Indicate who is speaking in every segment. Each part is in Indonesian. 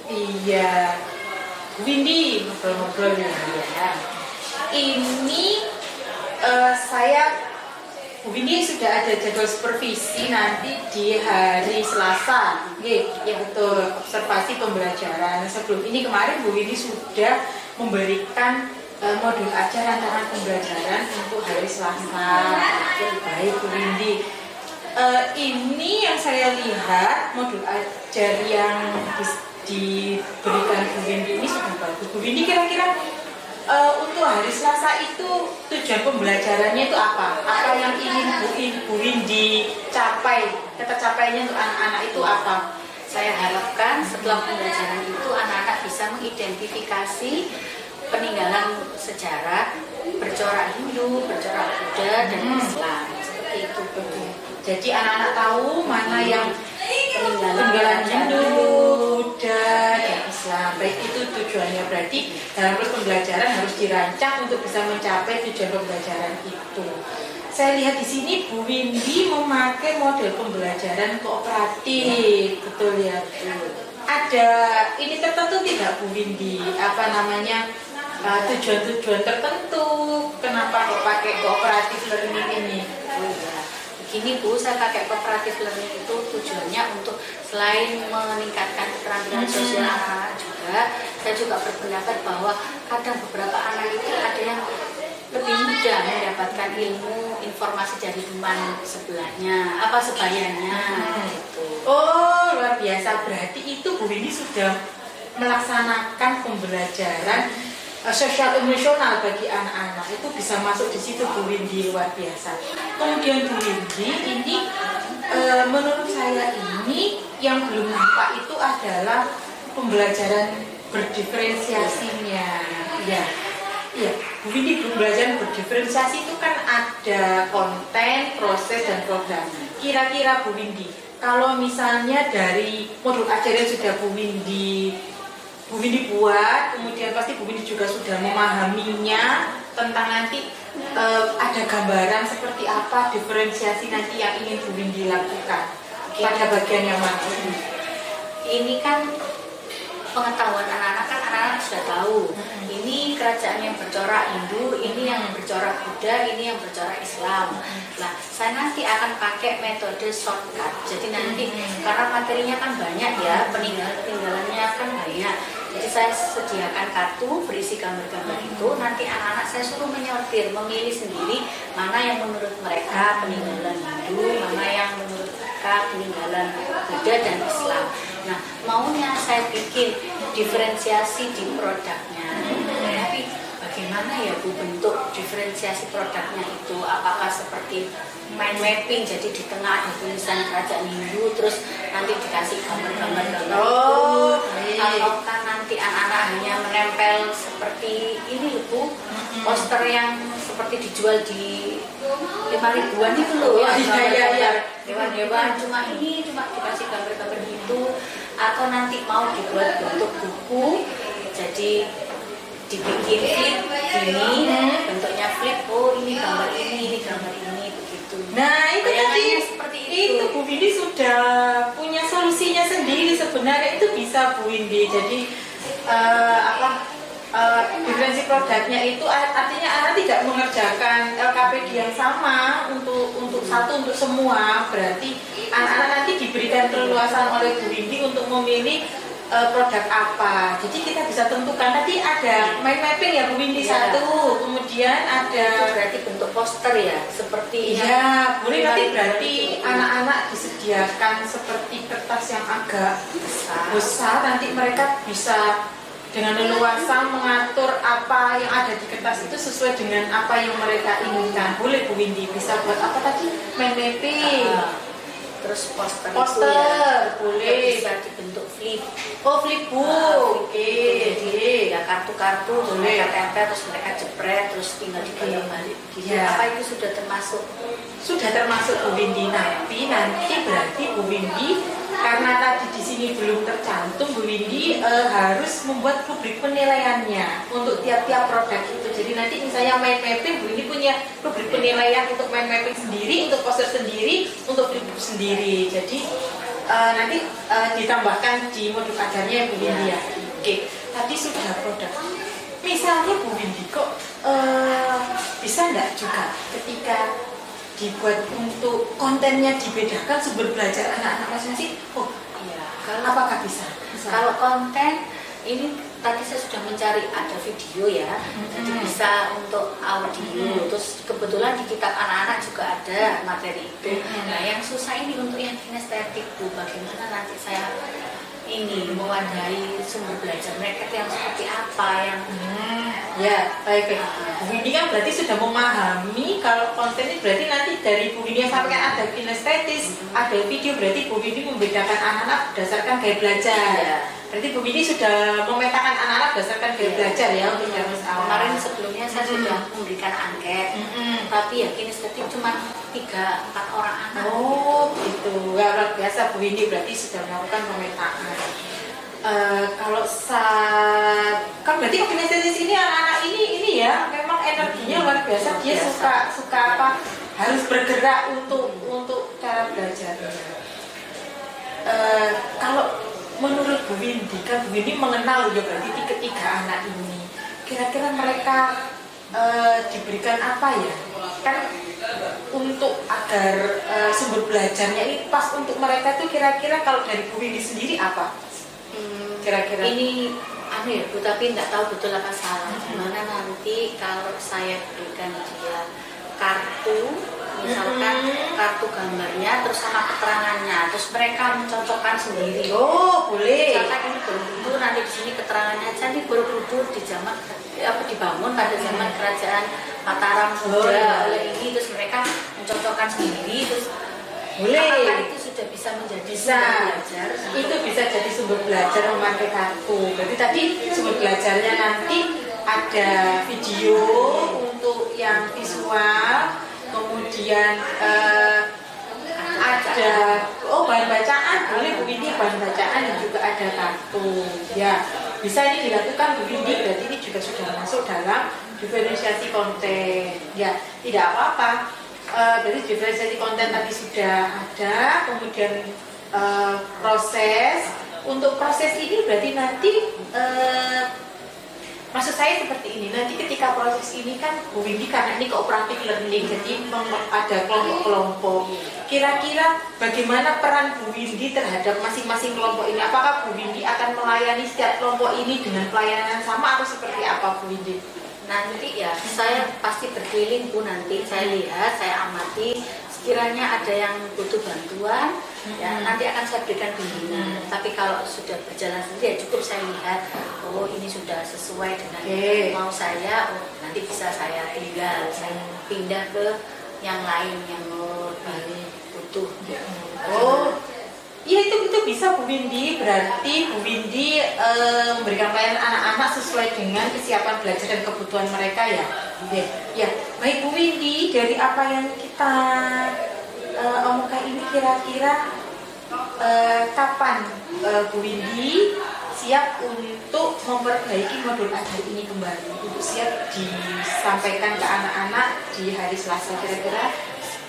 Speaker 1: Iya, Bu Windy ngobrol-ngobrol ya. Ini saya Bu Windy sudah ada jadwal supervisi nanti di hari Selasa. Ya betul, observasi pembelajaran. Sebelum ini kemarin Bu Windy sudah memberikan modul ajar rancangan pembelajaran untuk hari Selasa. Baik Bu Windy. Ini yang saya lihat modul ajar yang diberikan Bu Windy ini sudah bagus. Bu Windy kira-kira untuk hari Selasa itu tujuan pembelajarannya itu apa? Apa yang ingin Bu Windy capai? Tercapainya untuk anak-anak itu apa?
Speaker 2: Saya harapkan setelah pembelajaran itu anak-anak bisa mengidentifikasi peninggalan sejarah bercorak Hindu, bercorak Buddha, dan Islam. Seperti itu.
Speaker 1: Jadi anak-anak tahu mana yang peninggalan Hindu, Buddha, dan Islam. Baik, itu tujuannya. Berarti dalam proses pembelajaran harus dirancang untuk bisa mencapai tujuan pembelajaran itu. Saya lihat di sini Bu Windy memakai model pembelajaran kooperatif, betul ya? Ada ini tertentu tidak Bu Windy? Apa namanya tujuan-tujuan tertentu? Kenapa kok pakai kooperatif learning ini?
Speaker 2: Begini Bu, saya pakai cooperative learning itu tujuannya untuk selain meningkatkan keterampilan sosial anak-anak juga, saya juga berpendapat bahwa kadang beberapa anak itu ada yang lebih mudah mendapatkan ilmu informasi dari teman sebelahnya, apa sebayanya gitu.
Speaker 1: Oh, luar biasa. Berarti itu Bu Windy sudah melaksanakan pembelajaran sosial emosional bagi anak-anak. Itu bisa masuk di situ Bu Windy, luar biasa. Kemudian Bu Windy ini menurut saya ini yang belum nampak itu adalah pembelajaran berdiferensiasinya. Iya, Bu Windy, pembelajaran berdiferensiasi itu kan ada konten, proses, dan program. Kira-kira Bu Windy, kalau misalnya dari modul ajar yang sudah Bu Windy buat, kemudian pasti Bu Windy juga sudah memahaminya tentang nanti ada gambaran seperti apa diferensiasi nanti yang ingin Bu Windy lakukan pada bagian yang mana?
Speaker 2: Ini kan pengetahuan anak-anak kan anak-anak sudah tahu. Ini kerajaan yang bercorak Hindu, ini yang bercorak Buddha, ini yang bercorak Islam. Nah, saya nanti akan pakai metode shortcut. Jadi nanti karena materinya kan banyak ya, peninggalannya kan banyak. Jadi saya sediakan kartu berisi gambar-gambar itu. Nanti anak-anak saya suruh menyortir, memilih sendiri mana yang menurut mereka peninggalan Hindu, mana yang menurut mereka peninggalan Buddha dan Islam. Nah, maunya saya bikin diferensiasi di produknya. Tapi bagaimana ya Bu bentuk diferensiasi produknya itu? Apakah seperti mind mapping, jadi di tengah ada tulisan kerajaan Hindu, terus nanti dikasih gambar-gambar ataukah nanti anak-anak hanya menempel seperti ini Bu, poster yang seperti dijual di 5.000-an itu loh ya, hewan-hewan, cuma dikasih gambar-gambar gitu, atau nanti mau dibuat bentuk buku, jadi dibikin flip ini, bentuknya flip, oh ini gambar ini gambar ini, begitu.
Speaker 1: Nah itu tadi
Speaker 2: seperti itu
Speaker 1: Bu Windy sudah punya solusinya sendiri sebenarnya, itu bisa Bu Windy. Jadi diferensi produknya itu artinya anak tidak mengerjakan LKPD yang sama untuk satu untuk semua. Berarti anak-anak nanti diberikan keleluasan oleh Bu Windy untuk memilih produk apa. Jadi kita bisa tentukan. Tadi ada mind mapping ya Bu Windy satu, kemudian ada
Speaker 2: itu berarti bentuk poster ya, seperti
Speaker 1: iya, boleh nanti berarti anak-anak disediakan seperti kertas yang agak besar, nanti mereka bisa dengan leluasa mengatur apa yang ada di kertas itu sesuai dengan apa yang mereka inginkan. Boleh Bu Windy, bisa buat apa tadi? Mind mapping.
Speaker 2: Terus poster
Speaker 1: ya, boleh
Speaker 2: bisa dibentuk flip.
Speaker 1: Oh, flipbook. Oke.
Speaker 2: Jadi ya kartu-kartu boleh tempel, terus mereka jepret, terus tinggal dibayar balik. Apa itu sudah termasuk?
Speaker 1: Sudah termasuk Bu Windy. Nanti berarti Bu Windy, karena tadi di sini belum tercantum, Bu Windy harus membuat rubrik penilaiannya untuk tiap-tiap produk itu. Jadi nanti misalnya mind mapping, Bu Windy punya rubrik penilaian untuk mind mapping sendiri, untuk poster sendiri, untuk flipbook sendiri. Jadi nanti ditambahkan di modul ajarnya Bu Windy ya. Oke, tadi sudah produk. Misalnya Bu Windy kok bisa nggak juga ketika dibuat untuk kontennya dibedakan sumber belajar anak-anak masing-masing? Oh,
Speaker 2: Iya.
Speaker 1: apakah bisa?
Speaker 2: Kalau konten ini tadi saya sudah mencari ada video ya, jadi bisa untuk audio. Terus kebetulan di kitab anak-anak juga ada materi itu. Nah, yang susah ini untuk yang kinestetik Bu, bagaimana nanti saya ini mewadahi sumber belajar mereka itu yang seperti apa yang
Speaker 1: Ya, baik. Bu Windy kan berarti sudah memahami kalau konten ini berarti nanti dari Bu Windy yang sampaikan ada kinestetis, ada video, berarti Bu Windy membedakan anak-anak berdasarkan gaya belajar.
Speaker 2: Ya.
Speaker 1: Berarti Bu Windy sudah memetakan anak-anak berdasarkan gaya belajar ya untuk yang
Speaker 2: kemarin sebelumnya saya sudah memberikan angket, tapi ya kinestetik cuma 3-4 orang anak.
Speaker 1: Oh, gitu. Ya, luar biasa Bu Windy berarti sudah melakukan pemetaan. Kalau kan berarti kinestesis ini anak-anak ini ya memang energinya luar biasa, dia suka apa, harus bergerak untuk cara belajarnya. Kalau menurut Bu Windy, kan Bu Windy mengenal ya berarti ketiga anak ini, kira-kira mereka diberikan apa ya, kan untuk agar sumber belajarnya ini pas untuk mereka tuh, kira-kira kalau dari Bu Windy sendiri apa kira-kira?
Speaker 2: Ini ya Bu, tapi nggak tahu betul apa salah. Gimana nanti kalau saya berikan dia kartu, misalkan kartu gambarnya terus sama keterangannya, terus mereka mencocokkan sendiri.
Speaker 1: Oh, boleh.
Speaker 2: Misalkan ini Borobudur, nanti di sini keterangannya aja nih Borobudur di zaman dibangun pada zaman kerajaan Mataram Buddha oleh ini, terus mereka mencocokkan sendiri, terus
Speaker 1: boleh.
Speaker 2: apakah itu sudah bisa menjadi sumber belajar?
Speaker 1: Itu bisa jadi sumber belajar memakai kartu. Berarti tadi sumber belajarnya nanti ada video untuk yang visual, kemudian ada bahan bacaan, boleh Bu Windy, bahan bacaan dan juga ada kartu. Ya, bisa ini dilakukan Bu Windy, berarti ini juga sudah masuk dalam diferensiasi konten. Ya, tidak apa-apa. Berarti diferensiasi konten tadi sudah ada, kemudian proses. Untuk proses ini berarti nanti maksud saya seperti ini, nanti ketika proses ini kan Bu Windy karena ini cooperative learning, jadi ada kelompok-kelompok. Kira-kira bagaimana peran Bu Windy terhadap masing-masing kelompok ini? Apakah Bu Windy akan melayani setiap kelompok ini dengan pelayanan yang sama atau seperti apa Bu Windy?
Speaker 2: Nanti ya saya pasti berkeliling Bu, nanti saya lihat, saya amati sekiranya ada yang butuh bantuan ya nanti akan saya berikan bimbingan. Tapi kalau sudah berjalan sendiri ya cukup saya lihat, oh ini sudah sesuai dengan mau saya, oh nanti bisa saya tinggal, saya pindah ke yang lain yang lebih butuh.
Speaker 1: Oh, iya itu bisa Bu Windy. Berarti Bu Windy memberikan pelayanan anak-anak sesuai dengan kesiapan belajar dan kebutuhan mereka ya. Ya, baik Bu Windy, dari apa yang kita omongkan ini kira-kira kapan Bu Windy siap untuk memperbaiki modul ajar ini kembali, untuk siap disampaikan ke anak-anak di hari Selasa kira-kira?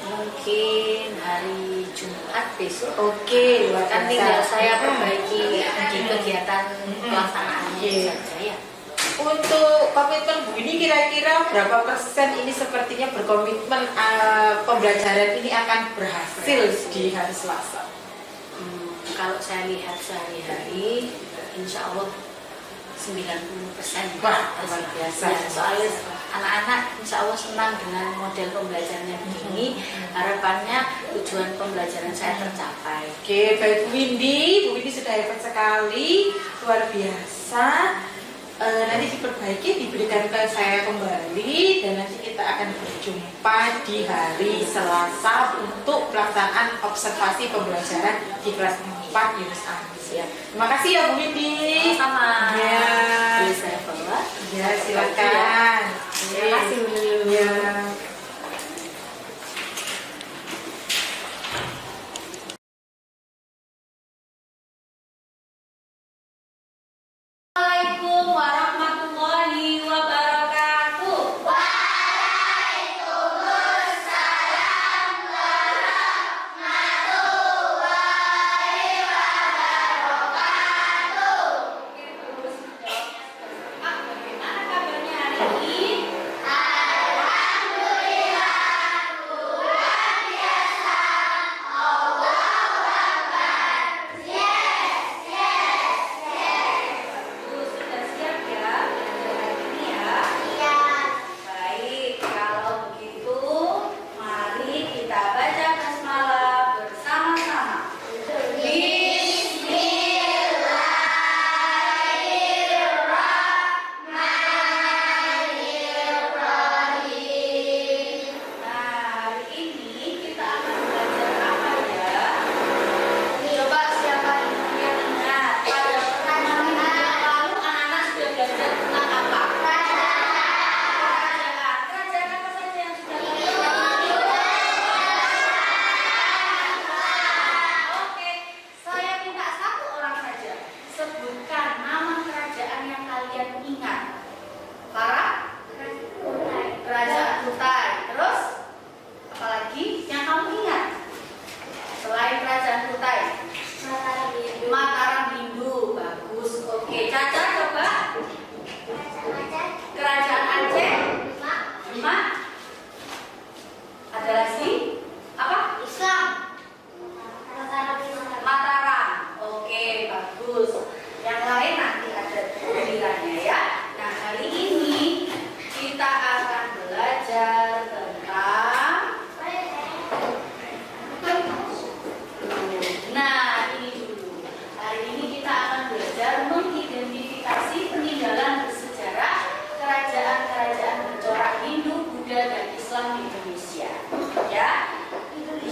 Speaker 2: Mungkin hari Jumat besok.
Speaker 1: Oke, luar
Speaker 2: Kan
Speaker 1: biasa.
Speaker 2: tinggal saya perbaiki di kegiatan pelaksanaannya saja ya.
Speaker 1: Untuk komitmen Bu ini kira-kira berapa persen ini sepertinya berkomitmen pembelajaran ini akan berhasil di hari Selasa?
Speaker 2: Kalau saya lihat sehari-hari, insya Allah 90%.
Speaker 1: Wah, luar biasa.
Speaker 2: Ya, soalnya anak-anak insya Allah senang dengan model pembelajarannya begini. Harapannya tujuan pembelajaran saya tercapai.
Speaker 1: Oke, baik Bu Windy sudah hebat sekali, luar biasa. Nanti diperbaiki, diberikan ke saya kembali, dan nanti kita akan berjumpa di hari Selasa untuk pelaksanaan observasi pembelajaran di kelas 4 Yunus Anis ya. Terima kasih ya Bu Windy.
Speaker 2: Sama.
Speaker 1: Ya.
Speaker 2: Boleh saya bawa?
Speaker 1: Ya, silakan.
Speaker 2: Terima kasih Bu.
Speaker 1: Ya.
Speaker 2: Assalamualaikum warahmatullahi wabarakatuh. Waalaikumsalam warahmatullahi Kerajaan Kutai. Mataram Hindu. Bagus. Oke, Caca coba. Kerajaan Aceh. Demak. Ada lagi? Apa? Mataram. Oke, bagus. Yang lain nanti ada gilirannya ya. Nah, hari ini kita akan belajar tentang nah, ini dulu. Hari ini kita akan belajar mengidentifikasi peninggalan bersejarah kerajaan-kerajaan bercorak Hindu, Buddha, dan Islam di Indonesia. Ya.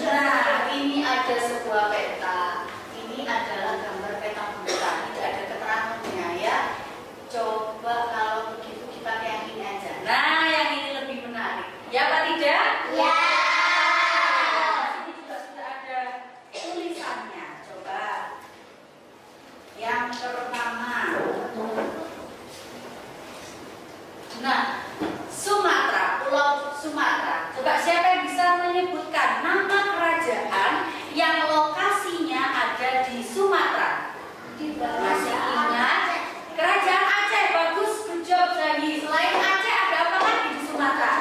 Speaker 2: Nah, ini ada sebuah peta. Ini adalah gambar peta buta. Tidak ada keterangannya ya. Coba kalau begitu kita yang ini aja. Nah, yang ini lebih menarik. Ya apa tidak? Ya. Ini juga sudah ada tulisannya. Coba. Yang pertama. Nah, Sumatera, Pulau Sumatera. Coba siapa yang bisa menyebutkan nama kerajaan yang lokasinya ada di Sumatera? Masih ingat? Kerajaan Aceh. Bagus, good job lagi. Selain Aceh ada apa lagi di Sumatera?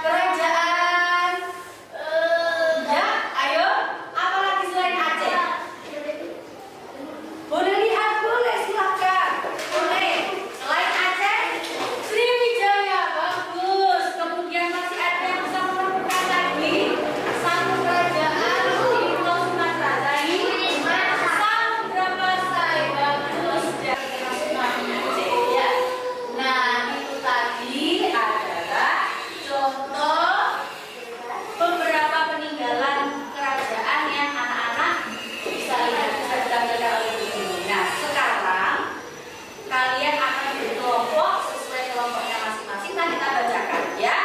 Speaker 2: Kerajaan ya, ayo. Apa lagi selain Aceh? Boleh lihat, boleh, silakan. Boleh. Selain Aceh, Sriwijaya. Bagus. Kemudian masih ada yang bisa menemukan lagi satu kerajaan di Pulau Sumatera. Tadi Samudra Pasai. Bagus. Ya. Nah, itu tadi adalah contoh beberapa peninggalan kerajaan yang anak-anak bisa lihat, bisa ditampilkan oleh ibu. Nah, sekarang kalian akan berkelompok sesuai kelompoknya masing-masing. Nanti kita bacakan ya.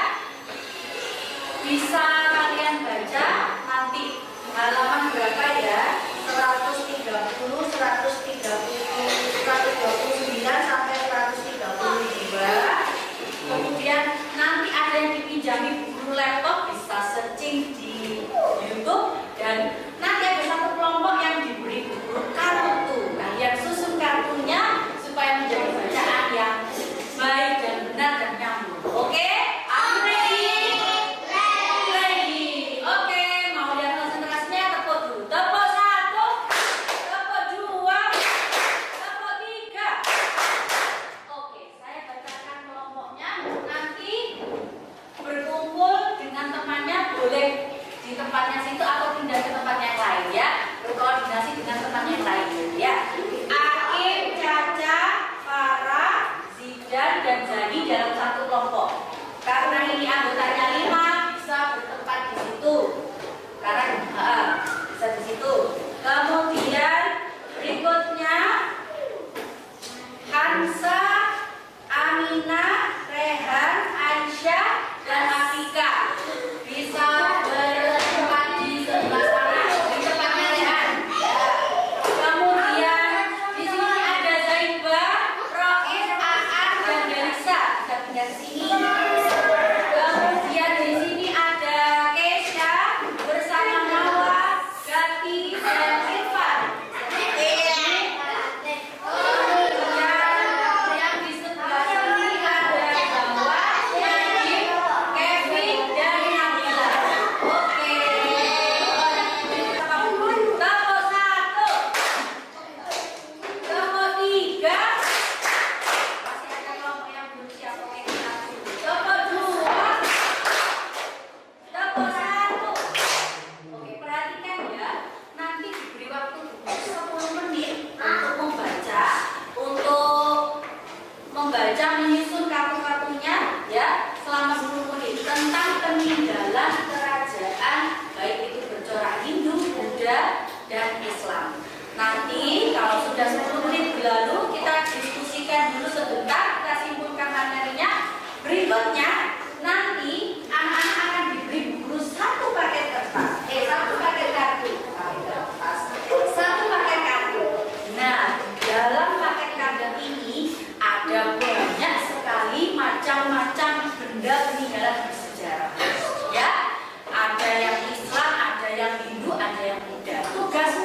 Speaker 2: Bisa kalian baca nanti halaman berapa ya? 130, 129 sampai 132. Kemudian nanti ada yang dipinjami guru laptop, bisa searching di YouTube. Dan nanti ada satu kelompok yang diberi buku kartu. Nah, yang susun kartunya supaya menjadi bacaan yang baik dan benar dan nyambung. Oke? Are you ready? Ready. Oke, mau lihat konsentrasinya? Tepuk dulu. Tepuk 1, tepuk 2, tepuk 3. Oke, saya bacakan kelompoknya. Nanti berkumpul dengan temannya, boleh di tempatnya situ atau pindah ke tempat yang lain ya. Berkoordinasi dengan teman yang lain ya. Akim, Caca, Farah, Zidan, dan Zani dalam satu kelompok. Karena ini anggotanya 5, bisa bertempat di situ. Karena bisa di situ. Kemudian berikutnya Hansa, Amina, Rehan, Aisyah, dan Afika bisa bertempat di sebelah sana, di tempatnya Rehan. Kemudian di sini ada Zaiba, Rois, Aan, dan Delisa bisa pindah ke sini. Kemudian di sini ada Kesha bersama Nawa, Gati, dan Irfan. Yang di sebelah sini ada Jawa, Nadim, Kevin, dan Nabila. Oke. Tepuk 1, tepuk 3. Masih ada kelompok yang belum siap. Oke, kita dulu. Tepuk 2, tepuk 1. Oke, perhatikan ya. Nanti diberi waktu 10 menit untuk membaca, menyusun kartu-kartunya ya, selama 10 menit tentang peninggalan kerajaan baik itu bercorak Hindu, Buddha, dan Islam. Nanti kalau sudah 10 menit berlalu, kita diskusikan dulu sebentar, kita simpulkan materinya. Berikutnya nanti anak-anak akan diberi guru satu paket kertas, satu paket kartu, satu paket kartu. Nah, dalam paket kartu ini ada banyak sekali macam-macam benda peninggalan bersejarah. Ya, ada yang Islam, ada yang Hindu, ada yang Buddha. Tugas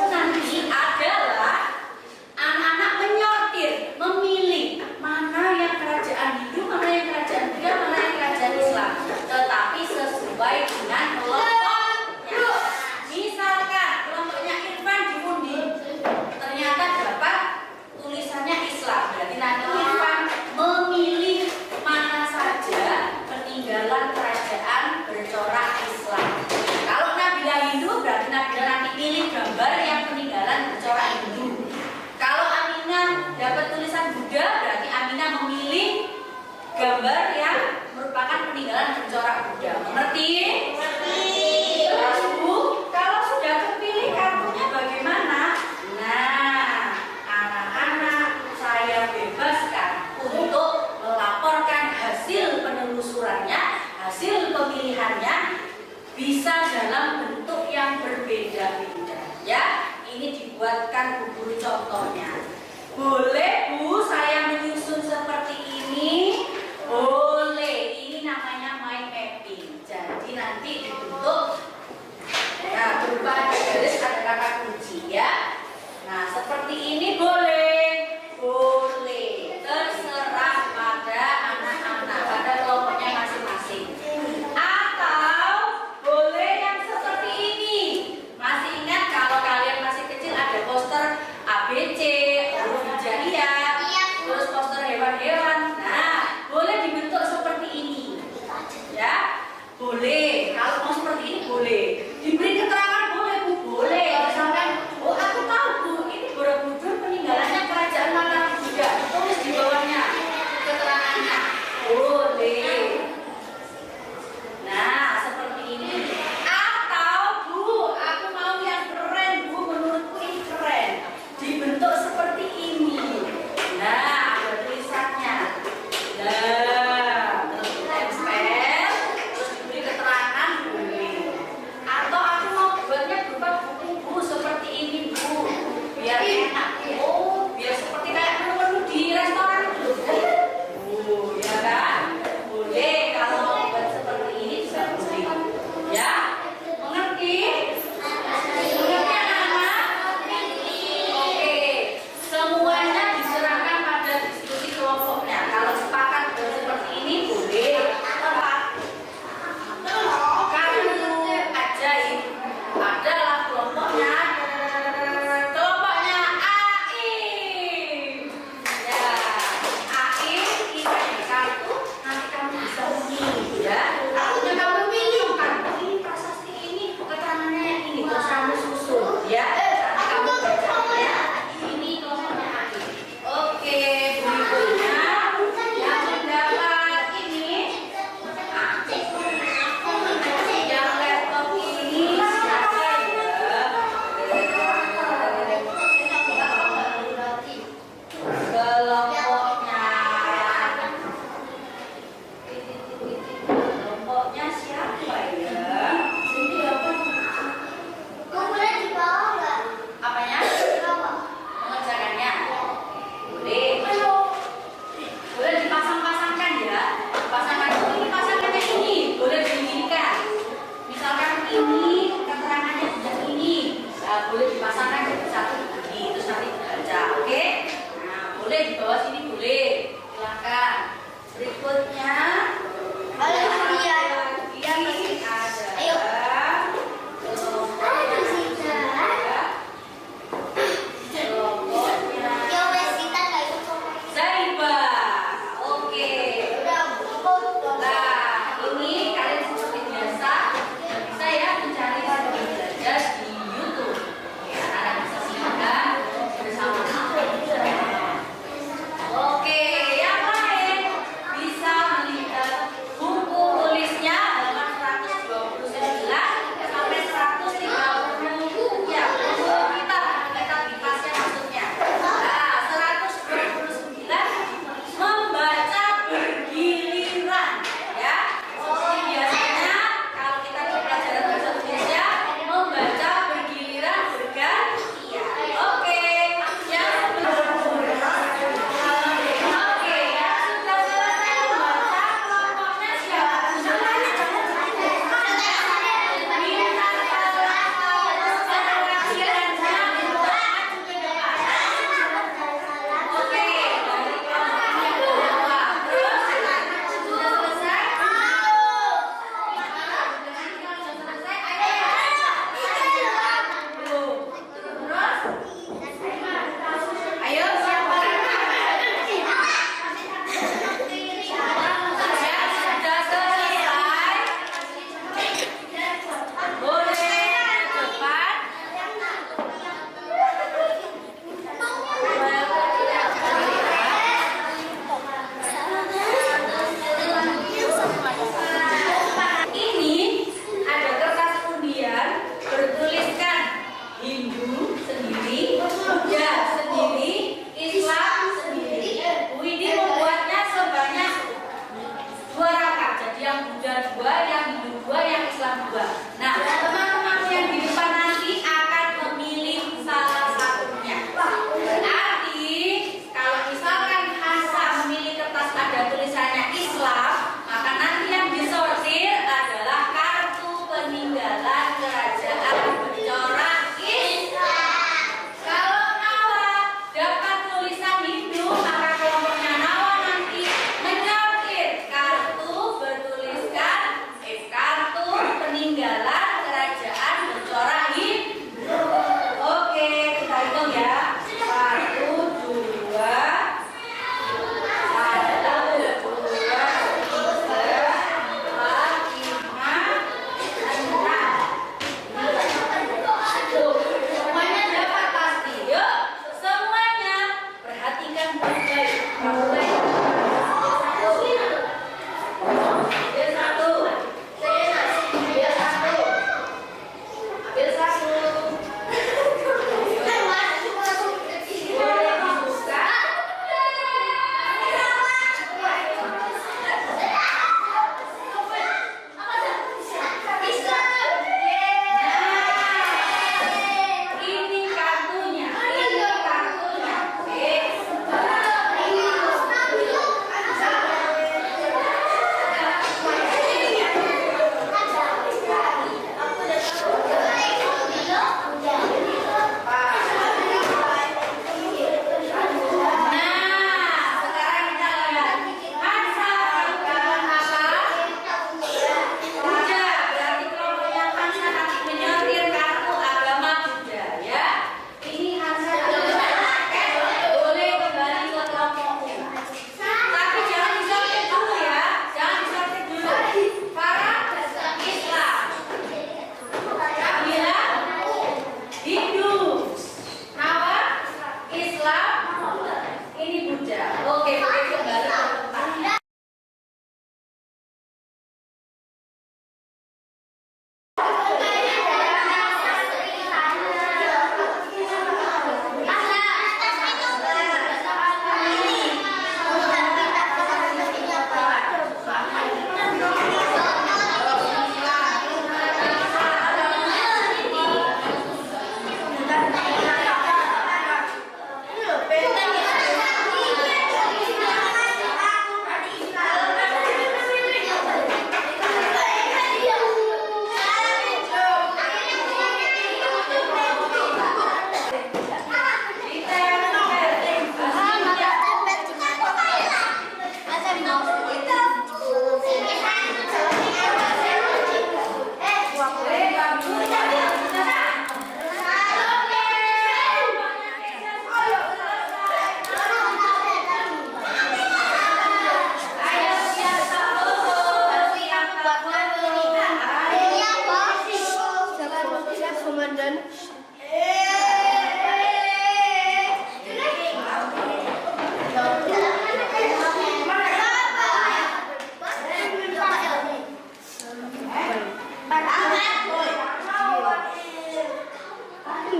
Speaker 2: buatkan Bu Guru contohnya. Boleh Bu, saya menyusun seperti ini? Boleh, ini namanya mind mapping. Jadi nanti dibentuk, nah berupa ada garis, ada kata kunci ya. Nah seperti ini boleh, boleh, terserah pada anak-anak, pada kelompoknya masing-masing. Atau boleh yang seperti ini. Masih ingat kalau kalian masih kecil ada poster ABC, huruf hijaiyah,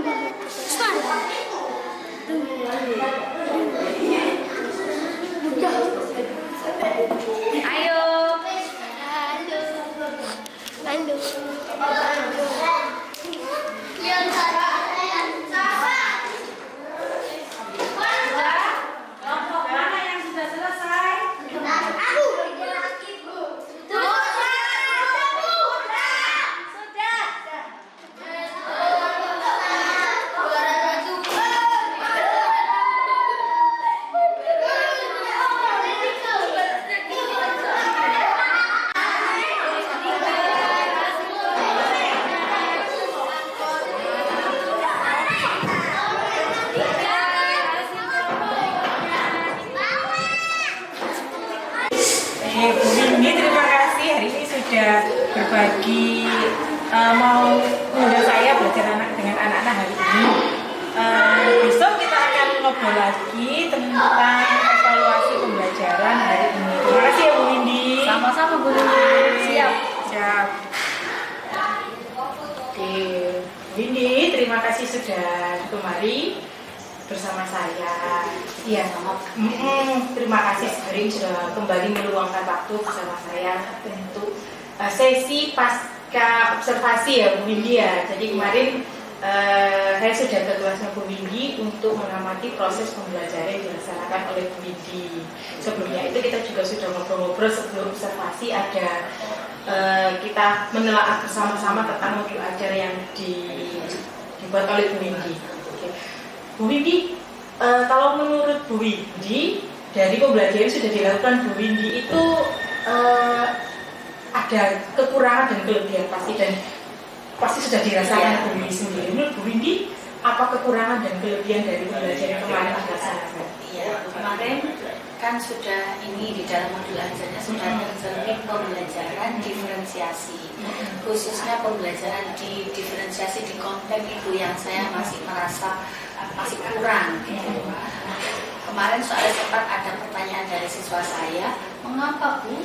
Speaker 2: Ayo.
Speaker 3: Halo.
Speaker 2: Kelompok mana yang sudah selesai?
Speaker 1: Bu Windy, terima kasih hari ini sudah berbagi mau mengundang saya belajar anak dengan anak-anak hari ini. Besok kita akan ngobrol lagi tentang evaluasi pembelajaran hari ini. Terima kasih ya Bu Windy.
Speaker 2: Sama-sama Bu Windy. Siap.
Speaker 1: Siap. Oke, Bu Windy, terima kasih sudah kemari bersama saya. Iya, terima kasih hari ini sudah kembali meluangkan waktu bersama saya untuk sesi pasca observasi ya Bu Windy ya. Jadi kemarin saya sudah ke kelasnya Bu Windy untuk mengamati proses pembelajaran yang dilaksanakan oleh Bu Windy. Sebelumnya itu kita juga sudah ngobrol-ngobrol sebelum observasi, ada kita menelaah bersama-sama tentang modul ajar yang dibuat oleh Bu Windy. Bu Windy, kalau menurut Bu Windy, dari pembelajaran yang sudah dilakukan Bu Windy itu ada kekurangan dan kelebihan pasti sudah dirasakan Bu Windy sendiri. Menurut Bu Windy, apa kekurangan dan kelebihan dari pembelajaran yang kemarin dilaksanakan?
Speaker 2: Iya, kemarin kan sudah ini di dalam modul ajarnya sudah tercermin pembelajaran diferensiasi, khususnya pembelajaran di diferensiasi di konten itu yang saya masih merasa masih kurang gitu. Kemarin soalnya sempat ada pertanyaan dari siswa saya, mengapa Bu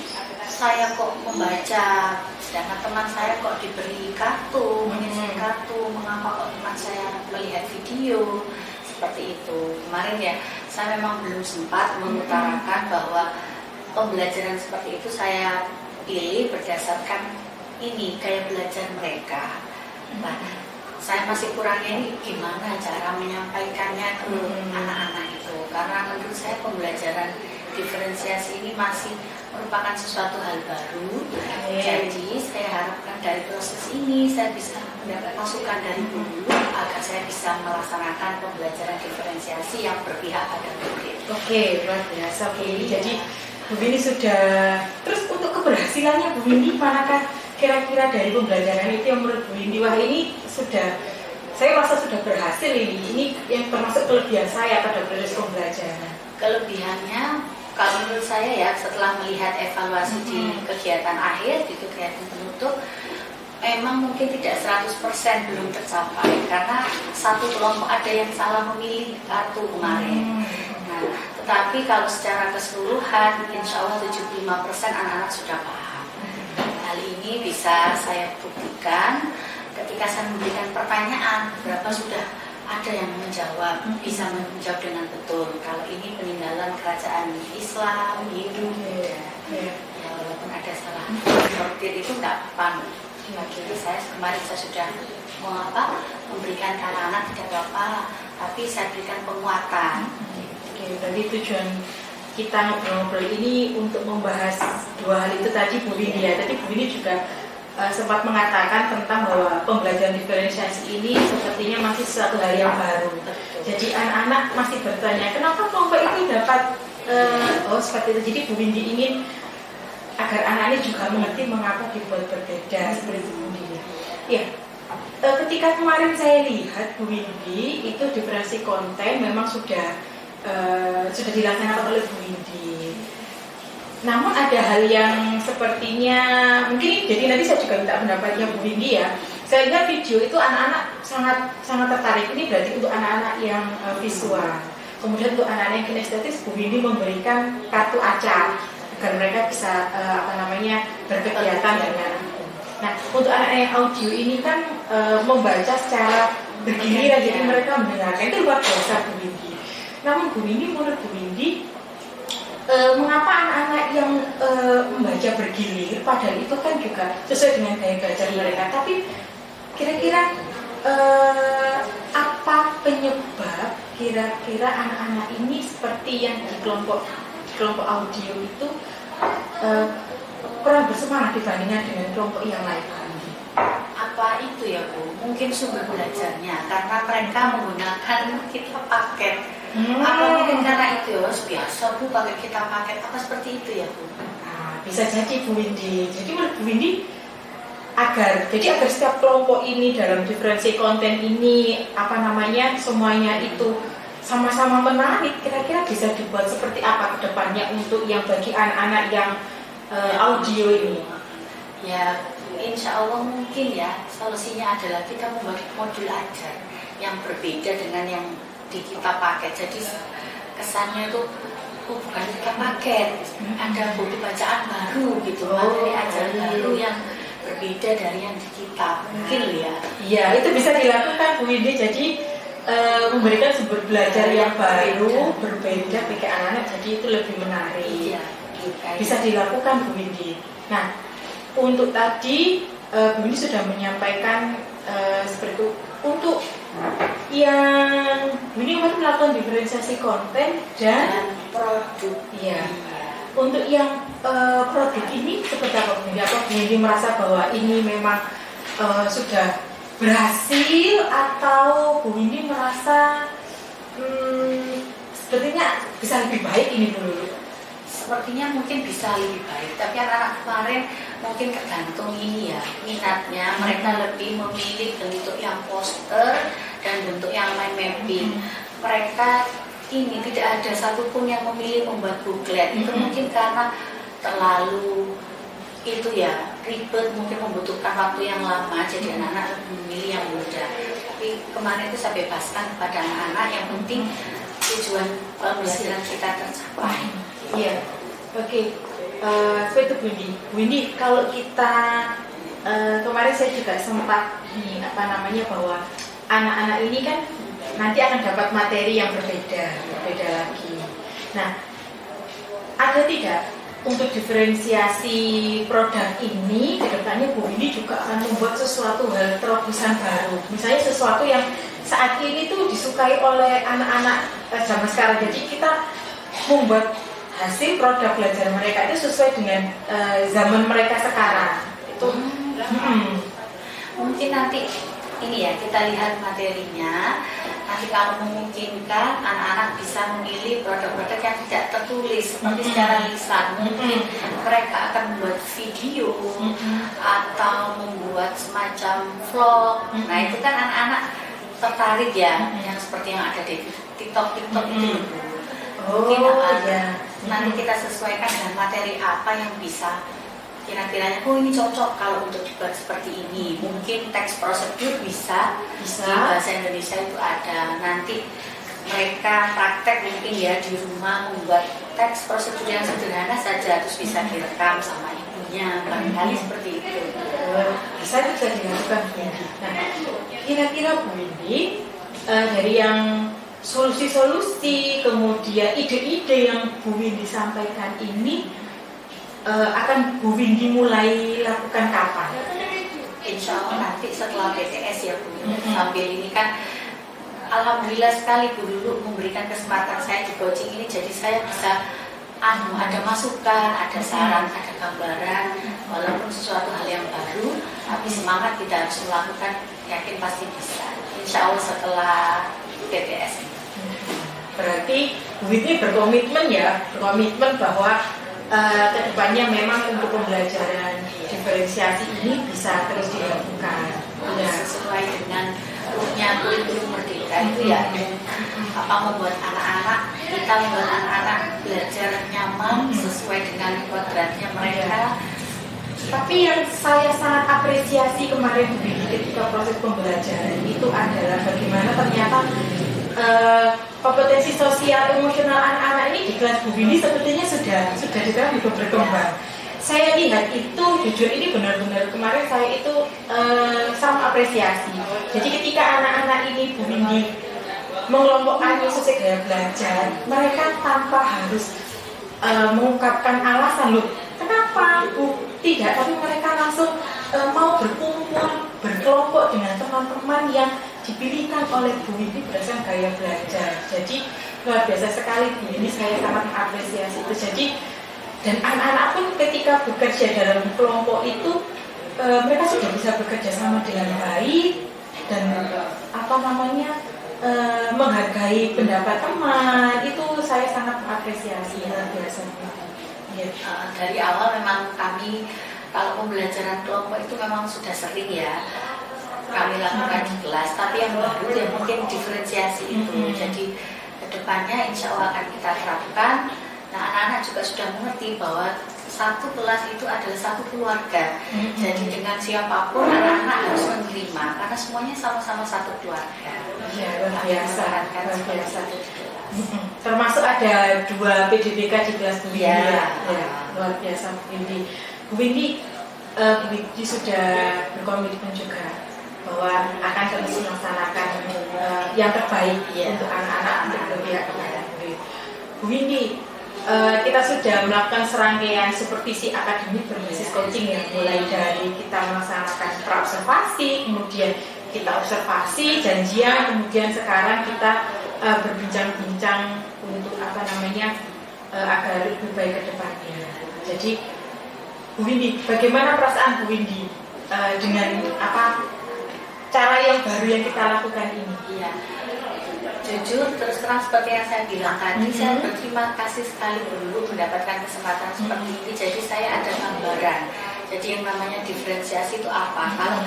Speaker 2: saya kok membaca sedangkan teman saya kok diberi kartu, mengisi kartu, mengapa kok teman saya melihat video seperti itu. Kemarin ya saya memang belum sempat mengutarakan bahwa pembelajaran seperti itu saya pilih berdasarkan ini gaya belajar mereka. Nah, saya masih kurangnya ini gimana cara menyampaikannya ke anak-anak itu, karena menurut saya pembelajaran diferensiasi ini masih merupakan sesuatu hal baru. Jadi saya harapkan dari proses ini saya bisa mendapat masukan dari guru agar saya bisa melaksanakan pembelajaran diferensiasi yang berpihak pada murid.
Speaker 1: Oke, luar biasa Bu Windy. Jadi Bu Windy sudah, terus untuk keberhasilannya Bu Windy, manakah kira-kira dari pembelajaran itu yang menurut Bu Windy, wah ini sudah, saya rasa sudah berhasil ini yang termasuk kelebihan saya pada proses pembelajaran.
Speaker 2: Kelebihannya kalau menurut saya ya, setelah melihat evaluasi di kegiatan akhir, di kegiatan penutup, memang mungkin tidak 100% belum tercapai karena satu kelompok ada yang salah memilih kartu kemarin. Nah, tetapi kalau secara keseluruhan, insya Allah 75% anak-anak sudah paham. Hal ini bisa saya buktikan ketika saya memberikan pertanyaan, berapa sudah ada yang menjawab, bisa menjawab dengan betul. Kalau ini peninggalan kerajaan Islam, Hindu, ya walaupun ada salah sortir itu nggak apa-apa. Jadi kemarin saya sudah memberikan ke anak-anak tidak apa-apa, tapi saya berikan penguatan.
Speaker 1: Oke, berarti tujuan kita ngobrol-ngobrol ini untuk membahas dua hal itu tadi Bu Windy ya. Tadi Bu Windy juga sempat mengatakan tentang bahwa pembelajaran diferensiasi ini sepertinya masih sesuatu hal yang baru. Jadi anak-anak masih bertanya, kenapa kelompok itu dapat seperti itu. Jadi Bu Windy ingin agar anak-anak juga mengerti mengapa dibuat berbeda seperti itu Bu Windy. Ya, ketika kemarin saya lihat Bu Windy itu diferensi konten memang sudah dilaksanakan oleh Bu Windy. Namun ada hal yang sepertinya mungkin, jadi nanti saya juga minta pendapatnya Bu Windy ya. Saya lihat video itu anak-anak sangat tertarik. Ini berarti untuk anak-anak yang visual. Kemudian untuk anak-anak yang kinestetis, Bu Windy memberikan kartu acak agar mereka bisa berkegiatan dengan. Nah, untuk anak-anak yang audio ini kan membaca secara bergiliran, jadi mereka mendengarkan. Itu luar biasa Bu Windy. Namun Bu Windy, menurut Bu Windy, mengapa anak-anak yang membaca bergilir, padahal itu kan juga sesuai dengan gaya belajar mereka, tapi kira-kira apa penyebab kira-kira anak-anak ini seperti yang di kelompok audio itu kurang bersemangat dibandingkan dengan kelompok yang lain?
Speaker 2: Apa itu ya Bu? Mungkin sumber belajarnya karena mereka menggunakan kita paket. Apa mungkin karena itu ya biasa Bu pakai kita paket, apa seperti itu ya Bu?
Speaker 1: Nah, bisa jadi Bu Windy. Jadi menurut Bu Windy agar setiap kelompok ini dalam diferensi konten ini semuanya itu sama-sama menarik, kira-kira bisa dibuat seperti apa ke depannya untuk yang bagi anak-anak yang audio ini?
Speaker 2: Ya, insya Allah mungkin ya solusinya adalah kita membuat modul ajar yang berbeda dengan yang di kita paket. Jadi kesannya itu bukan kita paket, ada buku bacaan baru gitu, materi ajar baru yang berbeda dari yang di kita. Mungkin ya.
Speaker 1: Iya, itu bisa dilakukan Bu Windy. Jadi memberikan sumber belajar yang baru, berbeda bagi anak-anak, jadi itu lebih menarik.
Speaker 2: Iya,
Speaker 1: bisa dilakukan Bu Windy. Nah, untuk tadi Bu Windy sudah menyampaikan seperti itu. Untuk yang Bu Windy melakukan diferensiasi konten dan
Speaker 2: produk.
Speaker 1: Iya. Untuk yang produk ini seperti apa Bu Windy? Apa Bu Windy merasa bahwa ini memang sudah berhasil, atau Bu Windy merasa sepertinya bisa lebih baik ini dulu?
Speaker 2: Sepertinya mungkin bisa lebih baik, tapi anak-anak kemarin mungkin tergantung ini ya minatnya. Mereka lebih memilih bentuk yang poster dan bentuk yang mind mapping. Mereka ini tidak ada satupun yang memilih membuat booklet. Itu mungkin karena terlalu itu ya ribet, mungkin membutuhkan waktu yang lama, jadi anak-anak lebih memilih yang mudah. Tapi kemarin itu saya bebaskan kepada anak-anak, yang penting tujuan pembelajaran kita tercapai.
Speaker 1: Iya, oke. Seperti itu Bu Windy, kalau kita kemarin saya juga sempat bahwa anak-anak ini kan nanti akan dapat materi yang berbeda lagi. Nah, ada tidak untuk diferensiasi produk ini kedepannya Bu Windy juga akan membuat sesuatu hal terobosan baru, misalnya sesuatu yang saat ini tuh disukai oleh anak-anak zaman sekarang. Jadi kita membuat hasil produk belajar mereka itu sesuai dengan zaman mereka sekarang. Itu
Speaker 2: mungkin nanti ini ya kita lihat materinya. Nanti kalau memungkinkan anak-anak bisa memilih produk-produk yang tidak tertulis seperti secara lisan. Mungkin mereka akan membuat video atau membuat semacam vlog. Nah itu kan anak-anak tertarik ya, yang seperti yang ada di TikTok itu. Mungkin nanti kita sesuaikan dengan materi apa yang bisa kira-kiranya ini cocok kalau untuk dibuat seperti ini. Mungkin teks prosedur bisa di bahasa Indonesia itu ada. Nanti mereka praktek mungkin ya di rumah membuat teks prosedur yang sederhana saja, terus bisa direkam sama ibunya, barangkali seperti itu.
Speaker 1: Bisa dilakukan Bu Windy. Nah, kira-kira Bu Windy dari yang solusi-solusi kemudian ide-ide yang Bu Windy sampaikan ini akan Bu Windy mulai lakukan kapan?
Speaker 2: Insya Allah nanti setelah BTS ya Bu. Sambil ini kan alhamdulillah sekali Bu dulu memberikan kesempatan saya di coaching ini, jadi saya bisa ada masukan, ada saran, ada gambaran, walaupun sesuatu hal yang baru, tapi semangat kita harus melakukan, yakin pasti bisa. Insya Allah setelah BTS.
Speaker 1: Berarti Bu Windy berkomitmen bahwa kedepannya memang untuk pembelajaran diferensiasi ini bisa terus dilakukan.
Speaker 2: Sesuai dengan ruhnya kurikulum merdeka itu ya, membuat anak-anak, kita membuat anak-anak belajar nyaman sesuai dengan kodratnya mereka.
Speaker 1: Tapi yang saya sangat apresiasi kemarin ketika proses pembelajaran itu adalah bagaimana ternyata kompetensi sosial emosional anak-anak ini di kelas Bu Windy sepertinya sudah dikatakan juga berkembang. saya lihat itu jujur ini benar-benar kemarin saya itu sangat apresiasi. Jadi ketika anak-anak ini Bu Windy mengelompokkan sosial gaya belajar, mereka tanpa harus mengungkapkan alasan loh kenapa Bu tidak, tapi mereka langsung mau berkumpul berkelompok dengan teman-teman yang dipilihkan oleh Bu Windy berdasarkan gaya belajar. Jadi luar biasa sekali Bu, ini saya sangat mengapresiasi itu. Jadi dan anak-anak pun ketika bekerja dalam kelompok itu mereka sudah bisa bekerja sama dengan baik dan menghargai pendapat teman. Itu saya sangat mengapresiasi luar biasa.
Speaker 2: Dari awal memang kami kalau pembelajaran kelompok itu memang sudah sering ya kami lakukan di kelas, tapi yang baru ya mungkin diferensiasi itu. Jadi kedepannya insya Allah akan kita terapkan. Nah, anak-anak juga sudah mengerti bahwa satu kelas itu adalah satu keluarga. Jadi dengan siapapun anak-anak harus menerima karena semuanya sama-sama satu keluarga.
Speaker 1: Ya, luar biasa. Termasuk ada 2 PDBK di kelas Bu Windy ya. Luar biasa Bu Windy. Bu Windy sudah berkomitmen juga bahwa akan terus melaksanakan yang terbaik untuk anak-anak untuk berpihak kepada murid. Bu Windy, kita sudah melakukan serangkaian supervisi akademik berbasis coaching yang mulai dari kita melaksanakan praobservasi, kemudian kita observasi, janjian, kemudian sekarang kita berbincang-bincang untuk agar lebih baik ke depannya. Jadi Bu Windy, bagaimana perasaan Bu Windy dengan cara yang baru yang kita lakukan ini?
Speaker 2: Iya. Jujur terus terang seperti yang saya bilang tadi, saya berterima kasih sekali dulu mendapatkan kesempatan seperti ini. Jadi saya ada gambaran. Jadi yang namanya diferensiasi itu apa? Kalau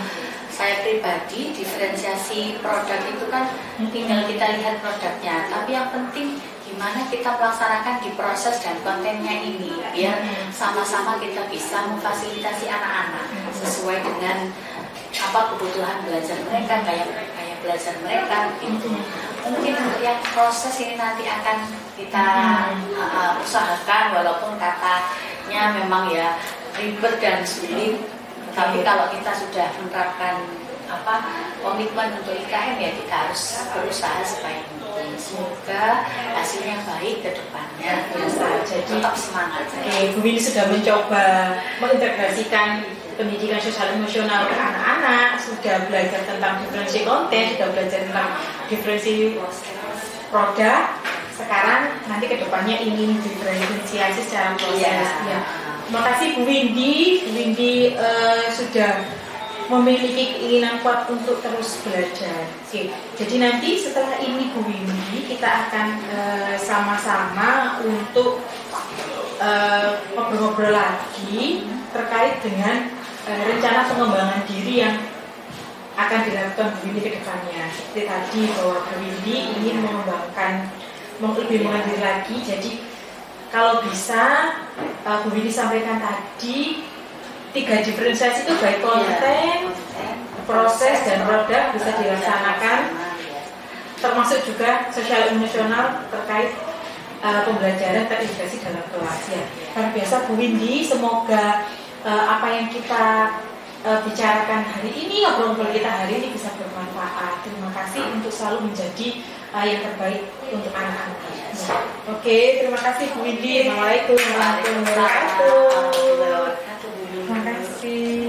Speaker 2: saya pribadi diferensiasi produk itu kan tinggal kita lihat produknya. Tapi yang penting gimana kita melaksanakan di proses dan kontennya ini biar sama-sama kita bisa memfasilitasi anak-anak sesuai dengan kebutuhan belajar mereka, gaya belajar mereka gitu. Mungkin yang proses ini nanti akan kita usahakan walaupun katanya memang ya ribet dan sulit, tapi kalau kita sudah menerapkan komitmen untuk IKM ya kita harus berusaha supaya mungkin. Semoga hasilnya baik ke depannya. Jadi tetap semangat.
Speaker 1: Bu Windy sudah mencoba mengintegrasikan pendidikan sosial emosional ke anak-anak, sudah belajar tentang diferensi konten, sudah belajar tentang diferensi produk. Sekarang nanti kedepannya ingin diferensiasi secara proses. Ya. Terima kasih Bu Windy. Bu Windy sudah memiliki keinginan kuat untuk terus belajar. Oke. Jadi nanti setelah ini Bu Windy kita akan sama-sama untuk ngobrol-ngobrol lagi terkait dengan rencana pengembangan diri yang akan dilakukan Bu Windy ke depannya. Seperti tadi bahwa Bu Windy ingin lebih mengenal lagi. Jadi kalau bisa Bu Windy sampaikan tadi 3 diferensiasi itu baik konten, proses dan produk bisa dilaksanakan, termasuk juga sosial emosional terkait pembelajaran terintegrasi dalam kelas ya. Luar biasa Bu Windy, semoga apa yang kita bicarakan hari ini, ngobrol-ngobrol kita hari ini bisa bermanfaat. Terima kasih untuk selalu menjadi yang terbaik untuk anak-anak. Oke, terima kasih Bu Windy. Assalamualaikum warahmatullahi wabarakatuh. Terima kasih.